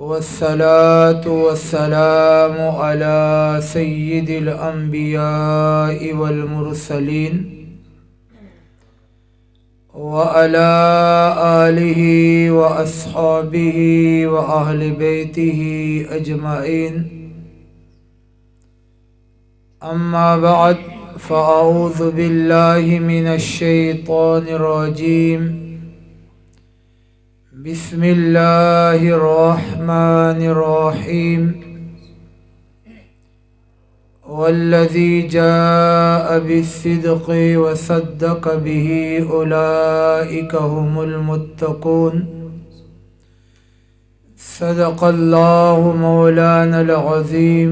والصلاة والسلام على سيد الأنبياء والمرسلين وعلى آله وأصحابه وأهل بيته أجمعين. أما بعد، فأعوذ بالله من الشيطان الرجيم. بسم الله الرحمن الرحيم. والذي جاء بالصدق وصدق به أولئك هم المتقون. صدق الله مولانا العظيم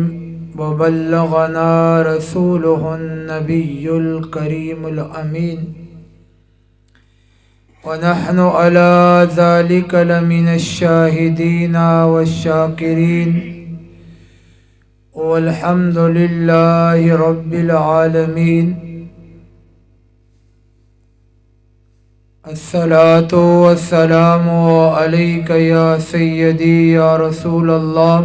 وبلغنا رسوله النبي الكريم الأمين، ونحن على ذلك لمن الشاهدين والشاكرين، والحمد لله رب العالمين. الصلاة والسلام عليك يا سيدي يا رسول الله.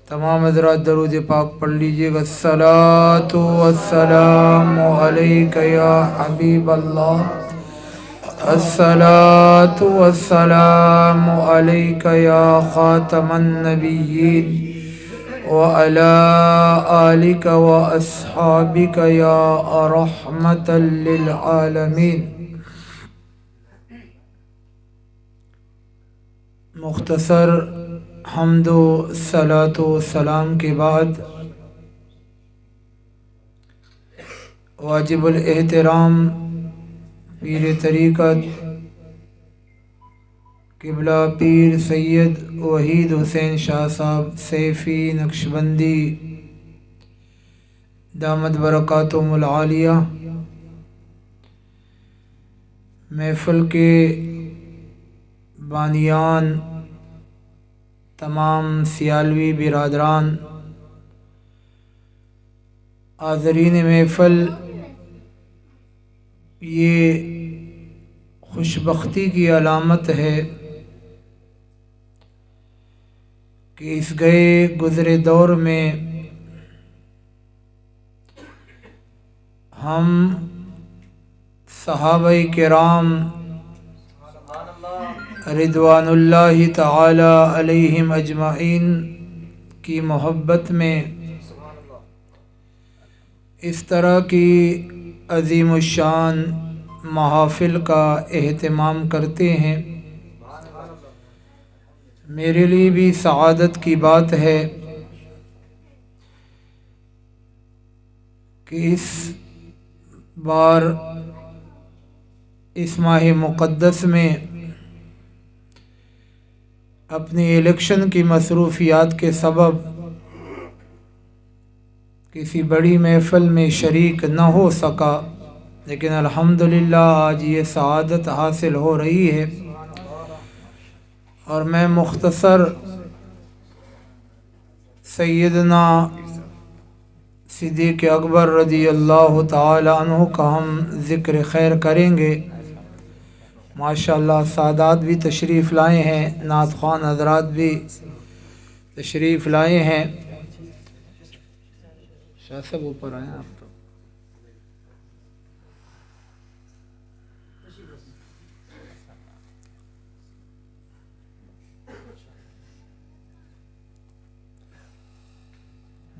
تمام حضرات درود پاک پڑھ لیجئے گا. الصلاة والسلام عليك يا حبيب الله. الصلاة والسلام عليك يا خاتم النبيين وعلى آلك وأصحابك يا رحمة للعالمين. مختصر حمد و صلاۃ و سلام کے بعد واجب الاحترام پیر طریقت قبلہ پیر سید وحید حسین شاہ صاحب سیفی نقشبندی دامت برکاتہم العالیہ، محفل کے بانیان، تمام سیالوی برادران، حاضرین محفل، یہ خوش بختی کی علامت ہے کہ اس گئے گزرے دور میں ہم صحابہ کرام رضوان اللہ تعالی علیہم اجمعین کی محبت میں اس طرح کی عظیم الشان محافل کا اہتمام کرتے ہیں. میرے لیے بھی سعادت کی بات ہے کہ اس بار اس ماہ مقدس میں اپنی الیکشن کی مصروفیات کے سبب کسی بڑی محفل میں شریک نہ ہو سکا، لیکن الحمدللہ آج یہ سعادت حاصل ہو رہی ہے. اور میں مختصر سیدنا صدیق اکبر رضی اللہ تعالی عنہ کا ہم ذکر خیر کریں گے. ماشاءاللہ سادات بھی تشریف لائے ہیں، نعت خوان حضرات بھی تشریف لائے ہیں. شاہ صاحب اوپر آئیں آپ تو.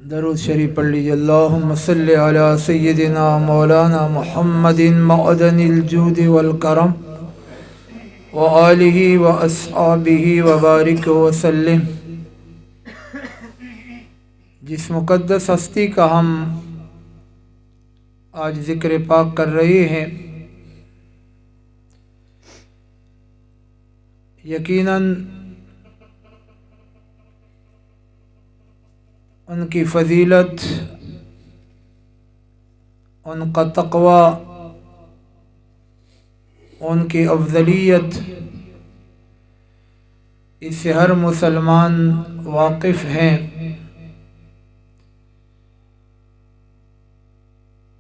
درود شریف پڑھ لیجیے. اللہم صلی علی سیدنا مولانا محمد معدن الجود والکرم وآلہ واصحابہ وبارک وسلم. جس مقدس ہستی کا ہم آج ذکر پاک کر رہے ہیں، یقیناً ان کی فضیلت، ان کا تقوی، ان کی افضلیت، اس سے ہر مسلمان واقف ہیں.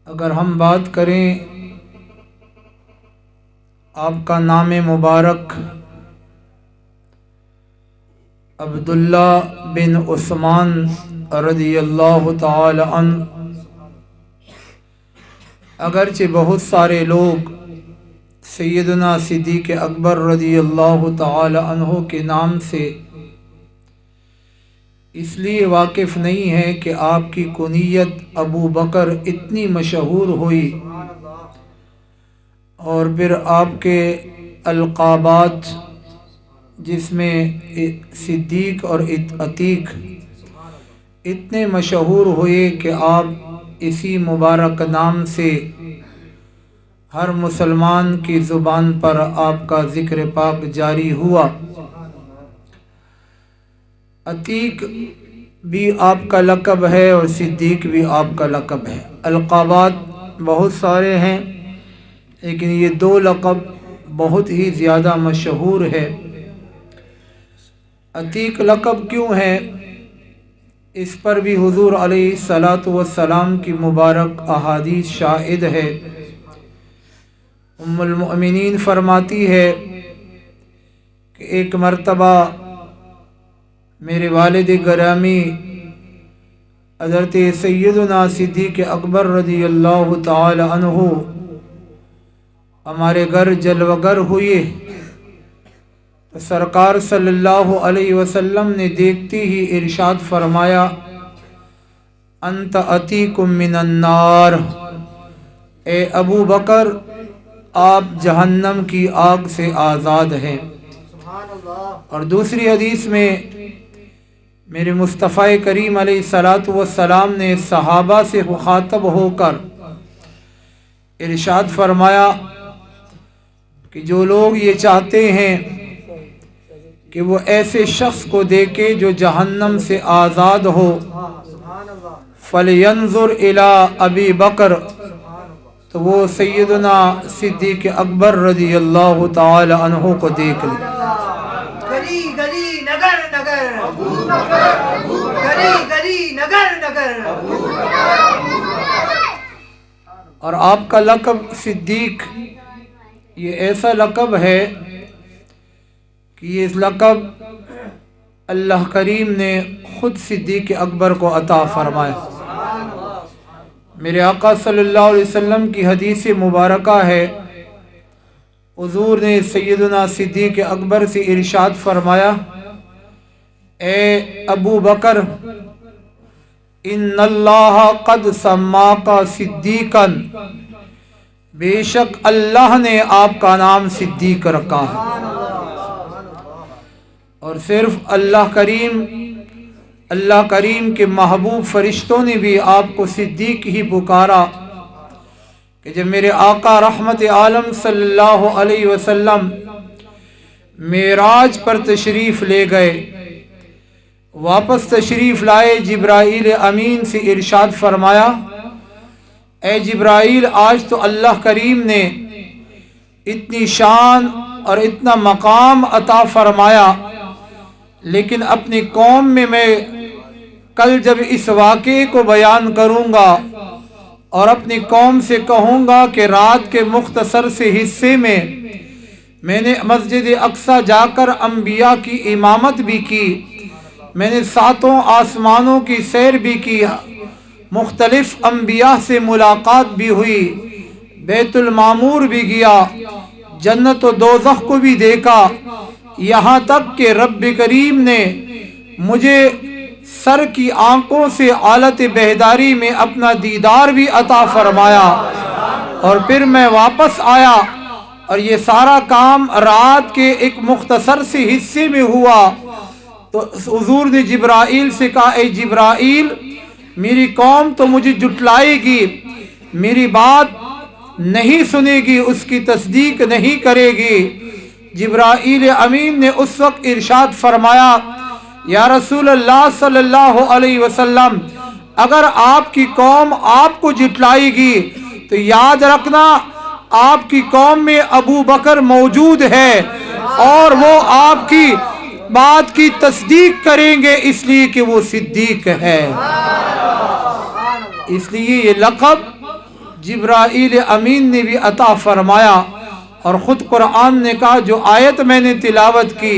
اگر ہم بات کریں آپ کا نام مبارک عبداللہ بن عثمان رضی اللہ تعالی عنہ، اگرچہ بہت سارے لوگ سیدنا صدیق اکبر رضی اللہ تعالی عنہ کے نام سے اس لیے واقف نہیں ہے کہ آپ کی کنیت ابو بکر اتنی مشہور ہوئی، اور پھر آپ کے القابات جس میں صدیق اور عتیق اتنے مشہور ہوئے کہ آپ اسی مبارک نام سے ہر مسلمان کی زبان پر آپ کا ذکر پاک جاری ہوا۔ عتیق بھی آپ کا لقب ہے اور صدیق بھی آپ کا لقب ہے۔ القابات بہت سارے ہیں لیکن یہ دو لقب بہت ہی زیادہ مشہور ہے۔ عتیق لقب کیوں ہے، اس پر بھی حضور علیہ الصلاۃ والسلام کی مبارک احادیث شاہد ہے۔ ام المؤمنین فرماتی ہے کہ ایک مرتبہ میرے والد گرامی حضرت سیدنا صدیق اکبر رضی اللہ تعالی عنہ ہمارے گھر جلوگر ہوئے، تو سرکار صلی اللہ علیہ وسلم نے دیکھتے ہی ارشاد فرمایا، انت عتیق من النار، اے ابو بکر آپ جہنم کی آگ سے آزاد ہیں۔ اور دوسری حدیث میں میرے مصطفیٰ کریم علیہ الصلاۃ والسلام نے صحابہ سے مخاطب ہو کر ارشاد فرمایا کہ جو لوگ یہ چاہتے ہیں کہ وہ ایسے شخص کو دیکھے جو جہنم سے آزاد ہو، فَلْيَنْظُرْ إِلَىٰ أَبِي بَكْرٍ، تو وہ سیدنا صدیق اکبر رضی اللہ تعالی عنہ کو دیکھ لیں۔ گلی گلی نگر نگر گلی گلی نگر نگر۔ اور آپ کا لقب صدیق یہ ایسا لقب ہے کہ یہ لقب اللہ کریم نے خود صدیق اکبر کو عطا فرمایا۔ میرے آقا صلی اللہ علیہ وسلم کی حدیث مبارکہ ہے، حضور نے سیدنا صدیق اکبر سے ارشاد فرمایا، اے ابو بکر ان اللہ قد سماک صدیقا، بے شک اللہ نے آپ کا نام صدیق رکھا ہے۔ اور صرف اللہ کریم کے محبوب فرشتوں نے بھی آپ کو صدیق ہی پکارا کہ جب میرے آقا رحمت عالم صلی اللہ علیہ وسلم معراج پر تشریف لے گئے، واپس تشریف لائے، جبرائیل امین سے ارشاد فرمایا، اے جبرائیل آج تو اللہ کریم نے اتنی شان اور اتنا مقام عطا فرمایا، لیکن اپنی قوم میں کل جب اس واقعے کو بیان کروں گا اور اپنی قوم سے کہوں گا کہ رات کے مختصر سے حصے میں نے مسجد اقصی جا کر انبیاء کی امامت بھی کی، میں نے ساتوں آسمانوں کی سیر بھی کی، مختلف انبیاء سے ملاقات بھی ہوئی، بیت المعمور بھی گیا، جنت و دوزخ کو بھی دیکھا، یہاں تک کہ رب کریم نے مجھے سر کی آنکھوں سے حالت بیداری میں اپنا دیدار بھی عطا فرمایا، اور پھر میں واپس آیا اور یہ سارا کام رات کے ایک مختصر سے حصے میں ہوا۔ تو حضور نے جبرائیل سے کہا، اے جبرائیل میری قوم تو مجھے جھٹلائے گی، میری بات نہیں سنے گی، اس کی تصدیق نہیں کرے گی۔ جبرائیل امین نے اس وقت ارشاد فرمایا، یا رسول اللہ صلی اللہ علیہ وسلم اگر آپ کی قوم آپ کو جھٹلائے گی تو یاد رکھنا آپ کی قوم میں ابو بکر موجود ہے اور وہ آپ کی بات کی تصدیق کریں گے، اس لیے کہ وہ صدیق ہے۔ اس لیے یہ لقب جبرائیل امین نے بھی عطا فرمایا، اور خود قرآن نے کہا جو آیت میں نے تلاوت کی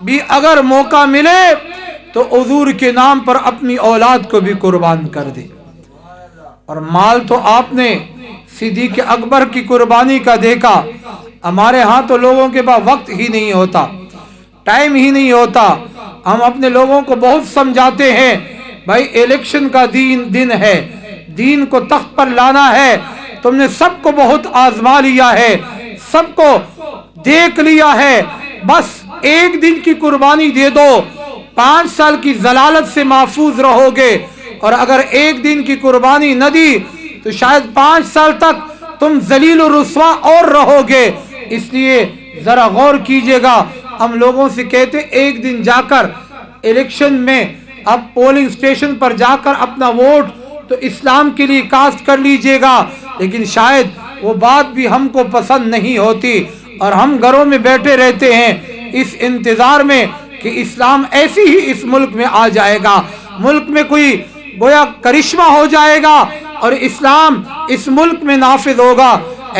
بھی اگر موقع ملے تو حضور کے نام پر اپنی اولاد کو بھی قربان کر دے۔ اور مال تو آپ نے صدیق اکبر کی قربانی کا دیکھا، ہمارے ہاں تو لوگوں کے پاس وقت ہی نہیں ہوتا، ٹائم ہی نہیں ہوتا۔ ہم اپنے لوگوں کو بہت سمجھاتے ہیں، بھائی الیکشن کا دن ہے، دین کو تخت پر لانا ہے، تم نے سب کو بہت آزما لیا ہے، سب کو دیکھ لیا ہے، بس ایک دن کی قربانی دے دو، 5 سال کی ضلالت سے محفوظ رہو گے۔ اور اگر ایک دن کی قربانی نہ دی تو شاید 5 سال تک تم ذلیل و رسوا اور رہو گے۔ اس لیے ذرا غور کیجئے گا، ہم لوگوں سے کہتے ایک دن جا کر الیکشن میں اب پولنگ سٹیشن پر جا کر اپنا ووٹ تو اسلام کے لیے کاسٹ کر لیجئے گا، لیکن شاید وہ بات بھی ہم کو پسند نہیں ہوتی، اور ہم گھروں میں بیٹھے رہتے ہیں اس انتظار میں کہ اسلام ایسی ہی اس ملک میں آ جائے گا، ملک میں کوئی گویا کرشمہ ہو جائے گا اور اسلام اس ملک میں نافذ ہوگا۔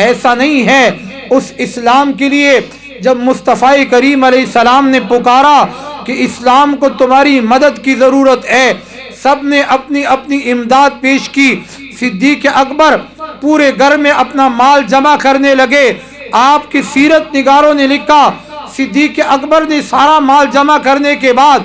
ایسا نہیں ہے۔ اس اسلام کے لیے جب مصطفیٰ کریم علیہ السلام نے پکارا کہ اسلام کو تمہاری مدد کی ضرورت ہے، سب نے اپنی اپنی امداد پیش کی۔ صدیق اکبر پورے گھر میں اپنا مال جمع کرنے لگے۔ آپ کے سیرت نگاروں نے لکھا صدیق اکبر نے سارا مال جمع کرنے کے بعد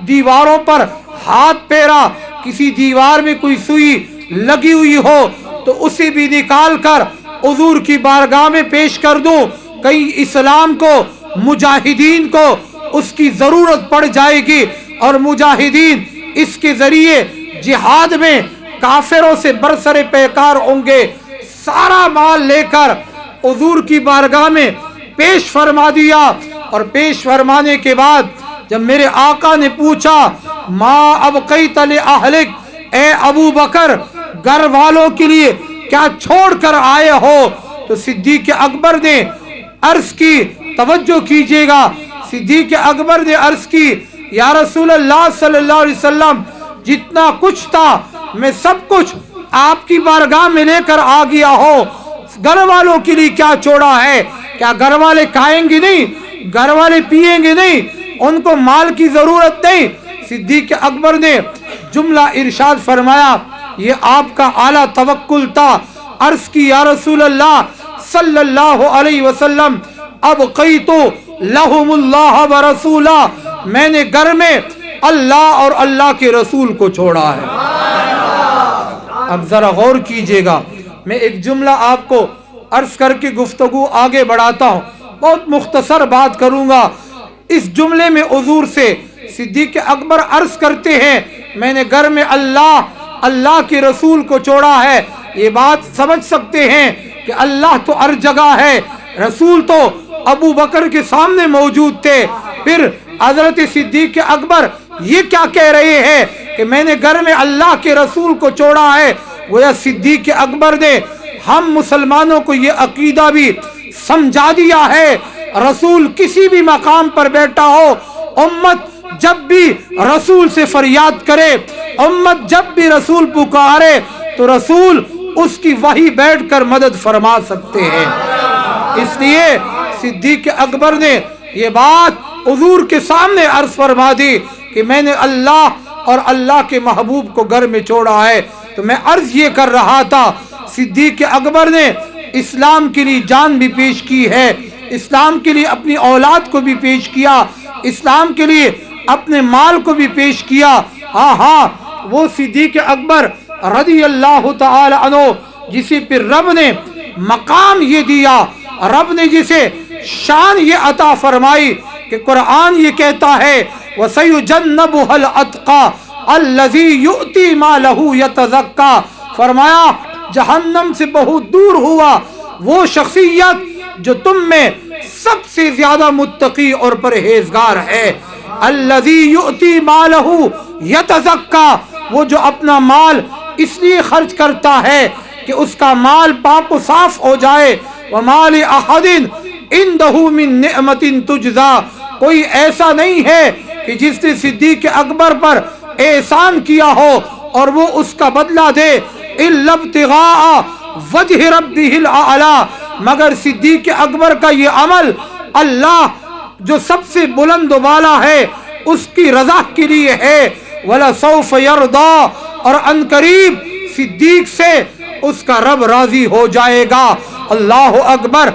دیواروں پر ہاتھ پھیرا، کسی دیوار میں کوئی سوئی لگی ہوئی ہو تو اسے بھی نکال کر حضور کی بارگاہ میں پیش کر دوں، کہیں اسلام کو، مجاہدین کو اس کی ضرورت پڑ جائے گی، اور مجاہدین اس کے ذریعے جہاد میں کافروں سے برسر پیکار ہوں گے۔ سارا مال لے کر حضور کی بارگاہ میں پیش فرما دیا، اور پیش فرمانے کے بعد جب میرے آقا نے پوچھا ما ابقیت لأہلک، اے ابو بکر گھر والوں کے لیے کیا چھوڑ کر آئے ہو؟ تو صدیق اکبر نے عرض کی، توجہ کیجئے گا، صدیق اکبر نے عرض کی یا رسول اللہ صلی اللہ علیہ وسلم جتنا کچھ تھا میں سب کچھ آپ کی بارگاہ میں لے کر آ گیا ہو، گھر والوں کے لیے کیا چھوڑا ہے؟ کیا گھر والے کھائیں گے نہیں؟ گھر والے پیئیں گے نہیں؟ ان کو مال کی ضرورت نہیں؟ صدیق اکبر نے جملہ ارشاد فرمایا، یہ آپ کا اعلیٰ توکل تھا۔ عرض کی یا رسول اللہ صلی اللہ علیہ وسلم ابقیت لہم اللہ ورسولہ، میں نے گھر میں اللہ اور اللہ کے رسول کو چھوڑا ہے۔ اب ذرا غور کیجئے گا، میں ایک جملہ آپ کو عرض کر کے گفتگو آگے بڑھاتا ہوں، بہت مختصر بات کروں گا۔ اس جملے میں حضور سے صدیق اکبر عرض کرتے ہیں میں نے گھر میں اللہ کے رسول کو چھوڑا ہے۔ یہ بات سمجھ سکتے ہیں کہ اللہ تو ہر جگہ ہے، رسول تو ابو بکر کے سامنے موجود تھے۔ پھر حضرت صدیق اکبر یہ کیا کہہ رہے ہیں کہ میں نے گھر میں اللہ کے رسول کو چھوڑا ہے؟ گویا صدیق اکبر نے ہم مسلمانوں کو یہ عقیدہ بھی سمجھا دیا ہے، رسول کسی بھی مقام پر بیٹھا ہو، امت جب بھی رسول سے فریاد کرے، امت جب بھی رسول پکارے تو رسول اس کی وحی بیٹھ کر مدد فرما سکتے ہیں۔ اس لیے صدیق اکبر نے یہ بات حضور کے سامنے عرض فرما دی کہ میں نے اللہ اور اللہ کے محبوب کو گھر میں چھوڑا ہے۔ تو میں عرض یہ کر رہا تھا، صدیق اکبر نے اسلام کے لیے جان بھی پیش کی ہے، اسلام کے لیے اپنی اولاد کو بھی پیش کیا، اسلام کے لیے اپنے مال کو بھی پیش کیا۔ ہاں وہ صدیق اکبر رضی اللہ تعالی عنہ جسے پھر رب نے مقام یہ دیا، رب نے جسے شان یہ عطا فرمائی کہ قرآن یہ کہتا ہے وَسَيُجَنَّبُهَا الْأَتْقَى الَّذِي يُؤْتِي مَالَهُ يَتَزَكَّى، فرمایا جہنم سے بہت دور ہوا وہ شخصیت جو تم میں سب سے زیادہ متقی اور پرہیزگار ہے۔ الَّذِي يُؤْتِي مَالَهُ يَتَزَكَّى، وہ جو اپنا مال اس لیے خرچ کرتا ہے کہ اس کا مال پاک و صاف ہو جائے۔ وَمَا لِأَحَدٍ عِندَهُ مِن نِعْمَةٍ تُجْزَى، کوئی ایسا نہیں ہے کہ جس نے صدیق اکبر پر احسان کیا ہو اور وہ اس کا بدلہ دے، إِلَّا ابْتِغَاءَ وَجْهِ رَبِّهِ الْأَعْلَى، مگر صدیق اکبر کا یہ عمل اللہ جو سب سے بلند و بالا ہے اس کی رضا کے لیے ہے۔ وَلَسَوْفَ يَرْضَىٰ، اور ان قریب صدیق سے اس کا رب راضی ہو جائے گا۔ اللہ اکبر۔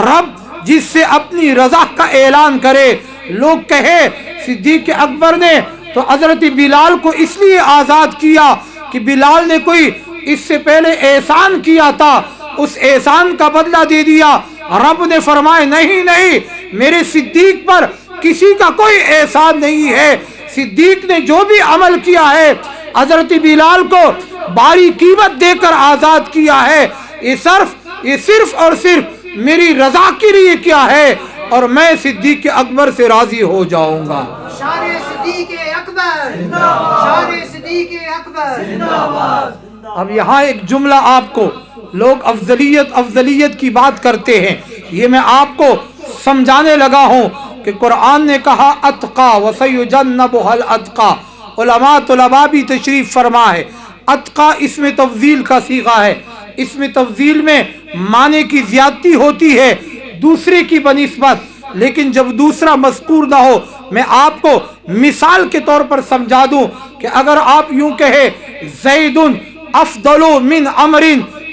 رب جس سے اپنی رضا کا اعلان کرے، لوگ کہے صدیق اکبر نے تو حضرت بلال کو اس لیے آزاد کیا کہ بلال نے کوئی اس سے پہلے احسان کیا تھا، اس احسان کا بدلہ دے دیا۔ رب نے فرمایا نہیں نہیں، میرے صدیق پر کسی کا کوئی احسان نہیں ہے۔ صدیق نے جو بھی عمل کیا ہے حضرت بلال کو باری قیمت دے کر آزاد کیا ہے۔ یہ صرف اور صرف میری رضا کے لیے کیا ہے، اور میں صدیق اکبر سے راضی ہو جاؤں گا۔ شان صدیق اکبر، شان صدیق اکبر۔ اب یہاں ایک جملہ آپ کو لوگ افضلیت کی بات کرتے ہیں، یہ میں آپ کو سمجھانے لگا ہوں کہ قرآن نے کہا اتقا وسیجنبها الاتقا۔ علماء طلباء بھی تشریف فرما ہے۔ اتقا اس میں تفضیل کا صیغہ ہے، اس میں تفضیل میں معنی کی زیادتی ہوتی ہے دوسرے کی بنسبت، لیکن جب دوسرا مذکور نہ ہو میں آپ کو مثال کے طور پر سمجھا دوں کہ اگر آپ یوں کہے زید افضل من عمر،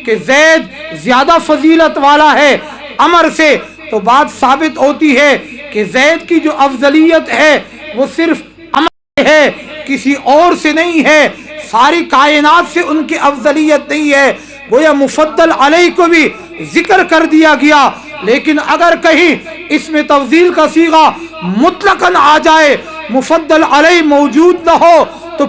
کہ زید زیادہ فضیلت والا ہے عمر سے، تو بات ثابت ہوتی ہے کہ زید کی جو افضلیت ہے وہ صرف عمر سے ہے، کسی اور سے نہیں ہے، ساری کائنات سے ان کی افضلیت نہیں ہے۔ گویا مفضل علیہ کو بھی ذکر کر دیا گیا، لیکن اگر کہیں اس میں تفضیل کا صیغہ مطلقاً آ جائے، مفضل علیہ موجود نہ ہو، تو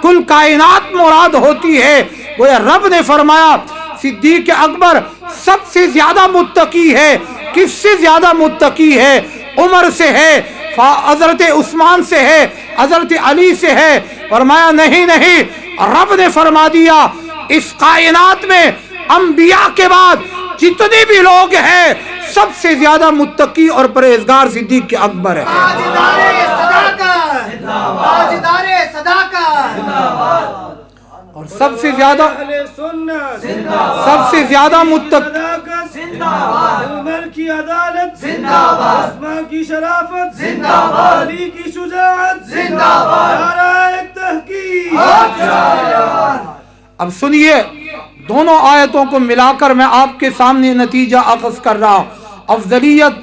کل کائنات مراد ہوتی ہے۔ گویا رب نے فرمایا صدیق اکبر سب سے زیادہ متقی ہے۔ کس سے زیادہ متقی ہے؟ عمر سے ہے، حضرت عثمان سے ہے، حضرت علی سے ہے۔ فرمایا نہیں نہیں، رب نے فرما دیا اس کائنات میں انبیاء کے بعد جتنے بھی لوگ ہیں سب سے زیادہ متقی اور پرہیزگار صدیق اکبر ہے۔ تاجدار صداقت، تاجدار صداقت، اور سب سے زیادہ متقی، عمر کی عدالت زندہ باد، عثمان کی شرافت زندہ باد، علی کی شجاعت زندہ باد، نعرہ تحقیق۔ اب سنیے، دونوں آیتوں کو ملا کر میں آپ کے سامنے نتیجہ اخذ کر رہا ہوں۔ افضلیت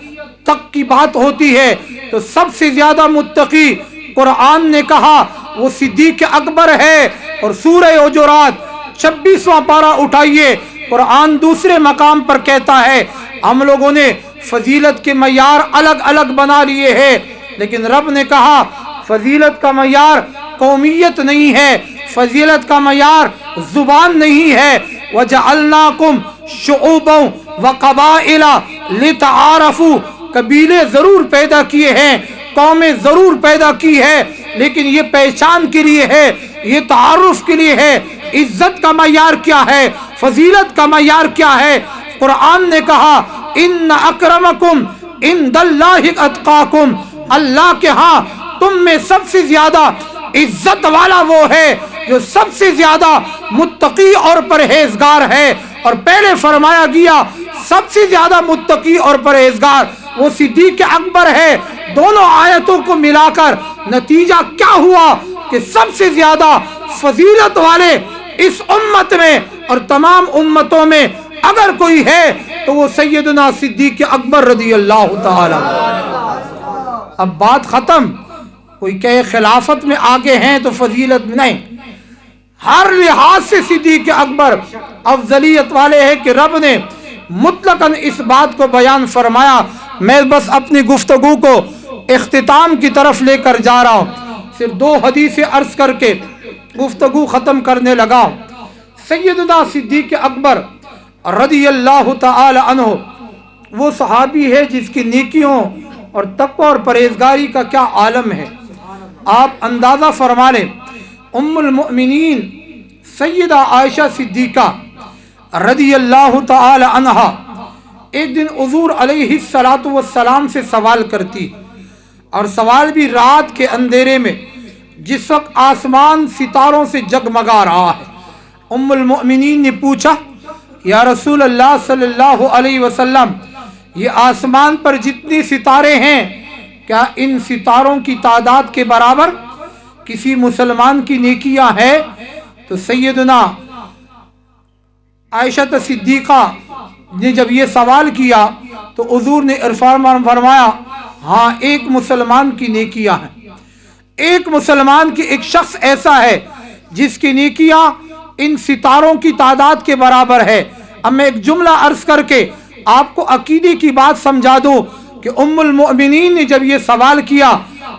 تک کی بات ہوتی ہے تو سب سے زیادہ متقی قرآن نے کہا وہ صدیق اکبر ہے، اور سورہ حجرات 26واں پارہ اٹھائیے، قرآن دوسرے مقام پر کہتا ہے ہم لوگوں نے فضیلت کے معیار الگ الگ بنا لیے ہیں، لیکن رب نے کہا فضیلت کا معیار قومیت نہیں ہے، فضیلت کا معیار زبان نہیں ہے۔ وَجَعَلْنَاكُمْ شُعُوبًا وَقَبَائِلَ لِتَعَارَفُوا، قبیلے ضرور پیدا کیے ہیں، قومیں ضرور پیدا کی ہے، لیکن یہ پہچان کے لیے ہے، یہ تعارف کے لیے ہے۔ عزت کا معیار کیا ہے؟ فضیلت کا معیار کیا ہے؟ قرآن نے کہا ان اکرمکم عند اللہ اتقاکم، اللہ کے ہاں تم میں سب سے زیادہ عزت والا وہ ہے جو سب سے زیادہ متقی اور پرہیزگار ہے۔ اور پہلے فرمایا گیا سب سے زیادہ متقی اور پرہیزگار وہ صدیق اکبر ہے۔ دونوں آیتوں کو ملا کر نتیجہ کیا ہوا کہ سب سے زیادہ فضیلت والے اس امت میں اور تمام امتوں میں اگر کوئی ہے تو وہ سیدنا صدیق اکبر رضی اللہ تعالی۔ اب بات ختم۔ کوئی کہے خلافت میں آگے ہیں تو فضیلت میں نہیں، ہر لحاظ سے صدیق اکبر افضلیت والے ہیں کہ رب نے مطلقاً اس بات کو بیان فرمایا۔ میں بس اپنی گفتگو کو اختتام کی طرف لے کر جا رہا ہوں، صرف 2 حدیثیں عرض کر کے گفتگو ختم کرنے لگا ہوں۔ سیدنا صدیق اکبر رضی اللہ تعالی عنہ وہ صحابی ہے جس کی نیکیوں اور تقوی اور پرہیزگاری کا کیا عالم ہے۔ آپ اندازہ فرما لیں، ام المؤمنین سیدہ عائشہ صدیقہ رضی اللہ تعالی عنہا ایک دن حضور علیہ السلام سے سوال کرتی، اور سوال بھی رات کے اندھیرے میں جس وقت آسمان ستاروں سے جگمگا رہا ہے۔ ام المؤمنین نے پوچھا یا رسول اللہ صلی اللہ علیہ وسلم یہ آسمان پر جتنی ستارے ہیں کیا ان ستاروں کی تعداد کے برابر کسی مسلمان کی نیکیاں ہیں؟ تو سیدنا عائشہ صدیقہ نے جب یہ سوال کیا تو حضور نے فرمایا ہاں ایک مسلمان کی نیکیاں ہیں، ایک مسلمان کی ایک شخص ایسا ہے جس کی نیکیاں ان ستاروں کی تعداد کے برابر ہے۔ اب میں ایک جملہ عرض کر کے آپ کو عقیدے کی بات سمجھا دوں کہ ام المؤمنین نے جب یہ سوال کیا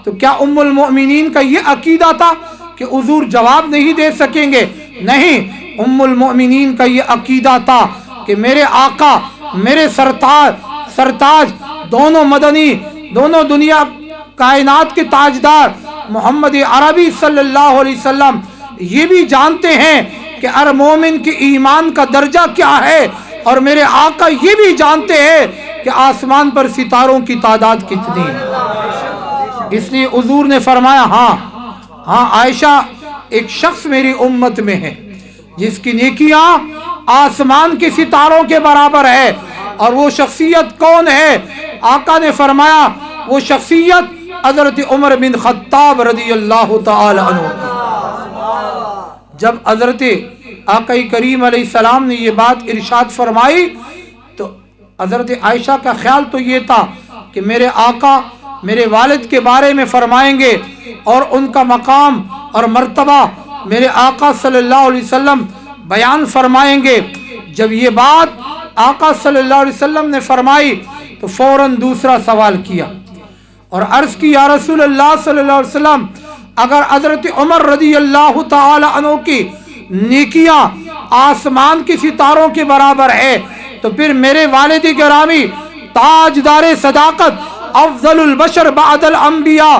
تو کیا ام المؤمنین کا یہ عقیدہ تھا کہ حضور جواب نہیں دے سکیں گے؟ نہیں، ام المؤمنین کا یہ عقیدہ تھا کہ میرے آقا، میرے سرتاج دونوں مدنی، دونوں دنیا کائنات کے تاجدار محمد عربی صلی اللہ علیہ وسلم یہ بھی جانتے ہیں کہ ہر مومن کے ایمان کا درجہ کیا ہے، اور میرے آقا یہ بھی جانتے ہیں کہ آسمان پر ستاروں کی تعداد کتنی ہے۔ اس لیے حضور نے فرمایا ہاں عائشہ ایک شخص میری امت میں ہے جس کی نیکیاں آسمان کے ستاروں کے برابر ہے، اور وہ شخصیت کون ہے؟ آقا نے فرمایا وہ شخصیت حضرت عمر بن خطاب رضی اللہ تعالی عنہ۔ جب حضرت آقا کریم علیہ السلام نے یہ بات ارشاد فرمائی تو حضرت عائشہ کا خیال تو یہ تھا کہ میرے آقا میرے والد کے بارے میں فرمائیں گے اور ان کا مقام اور مرتبہ میرے آقا صلی اللہ علیہ وسلم بیان فرمائیں گے۔ جب یہ بات آقا صلی اللہ علیہ وسلم نے فرمائی تو فوراً دوسرا سوال کیا اور عرض کی یا رسول اللہ صلی اللہ علیہ وسلم، اگر حضرت عمر رضی اللہ تعالی عنہ کی نیکیاں آسمان کی ستاروں کے برابر ہے تو پھر میرے والد گرامی تاجدار صداقت افضل البشر بعد الانبیاء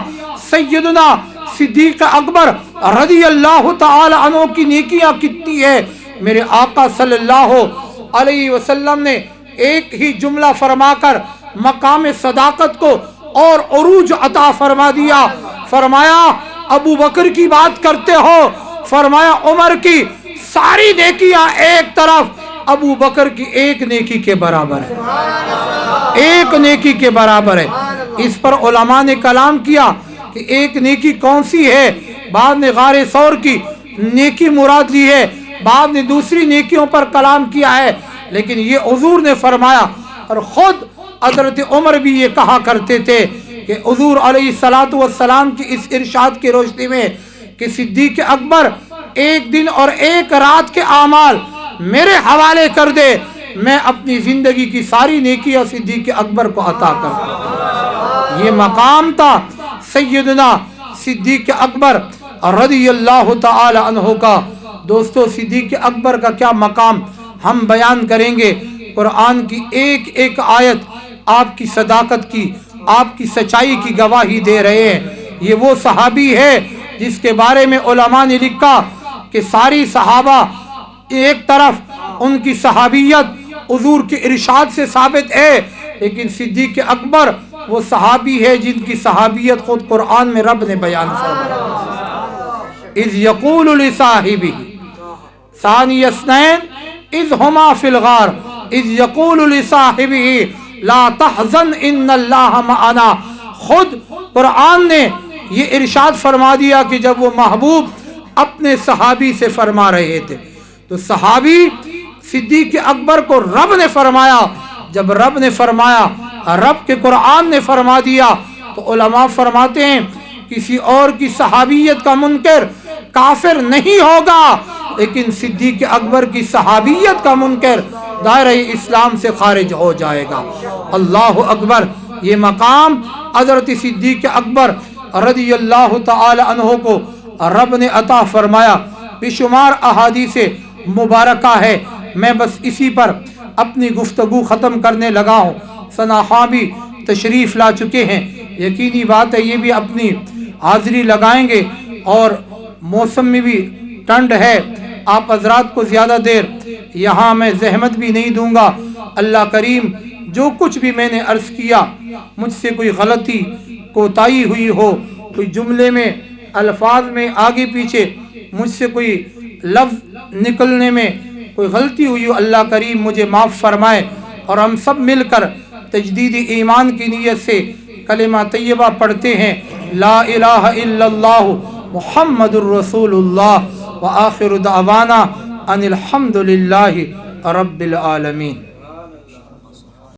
سیدنا صدیق اکبر رضی اللہ تعالی عنہ کی نیکیاں کتنی ہے؟ میرے آقا صلی اللہ علیہ وسلم نے ایک ہی جملہ فرما کر مقام صداقت کو اور عروج عطا فرما دیا۔ فرمایا ابو بکر کی بات کرتے ہو؟ فرمایا عمر کی ساری نیکیاں ایک طرف، ابو بکر کی ایک نیکی کے برابر ہے، ایک نیکی کے برابر ہے۔ اس پر علماء نے کلام کیا کہ ایک نیکی کون سی ہے؟ بعد نے غار ثور کی نیکی مراد لی ہے، بعد نے دوسری نیکیوں پر کلام کیا ہے، لیکن یہ حضور نے فرمایا، اور خود حضرت عمر بھی یہ کہا کرتے تھے کہ حضور علیہ السلام کی اس ارشاد کی روشنی میں کہ صدیق اکبر ایک دن اور ایک رات کے اعمال میرے حوالے کر دے، میں اپنی زندگی کی ساری نیکیاں صدیق اکبر کو عطا کر۔ یہ مقام تھا سیدنا صدیق اکبر رضی اللہ تعالی عنہ کا۔ دوستو صدیق اکبر کا کیا مقام ہم بیان کریں گے؟ قرآن کی ایک ایک آیت آپ کی صداقت کی، آپ کی سچائی کی گواہی دے رہے ہیں۔ یہ وہ صحابی ہے جس کے بارے میں علماء نے لکھا کہ ساری صحابہ ایک طرف ان کی صحابیت حضور کے ارشاد سے ثابت ہے، لیکن صدیق اکبر وہ صحابی ہے جن کی صحابیت خود قرآن میں رب نے بیان فرمائی۔ اذ یقول لصاحبہ ثانی اثنین اذ ہما فی الغار اذ یقول لصاحبہ لا تحزن ان اللہ معنا۔ خود قرآن نے یہ ارشاد فرما دیا کہ جب وہ محبوب اپنے صحابی سے فرما رہے تھے تو صحابی صدیق اکبر کو رب نے فرمایا۔ جب رب نے فرمایا، رب کے قرآن نے فرما دیا، تو علماء فرماتے ہیں کسی اور کی صحابیت کا منکر کافر نہیں ہوگا، لیکن صدیق اکبر کی صحابیت کا منکر دائرہ اسلام سے خارج ہو جائے گا۔ اللہ اکبر۔ یہ مقام حضرت صدیق اکبر رضی اللہ تعالی عنہ کو رب نے عطا فرمایا۔ بے شمار احادیث مبارکہ ہے، میں بس اسی پر اپنی گفتگو ختم کرنے لگا ہوں۔ ثنا خواں بھی تشریف لا چکے ہیں، یقینی بات ہے یہ بھی اپنی حاضری لگائیں گے، اور موسم میں بھی ٹھنڈ ہے، آپ حضرات کو زیادہ دیر یہاں میں زحمت بھی نہیں دوں گا۔ اللہ کریم جو کچھ بھی میں نے عرض کیا مجھ سے کوئی غلطی کوتاہی ہوئی ہو، کوئی جملے میں الفاظ میں آگے پیچھے مجھ سے کوئی لفظ نکلنے میں کوئی غلطی ہوئی ہو، اللہ کریم مجھے معاف فرمائے، اور ہم سب مل کر تجدید ایمان کی نیت سے کلمہ طیبہ پڑھتے ہیں، لا الہ الا اللہ محمد الرسول اللہ، وآخر دعوانا ان الحمد للہ رب العالمین۔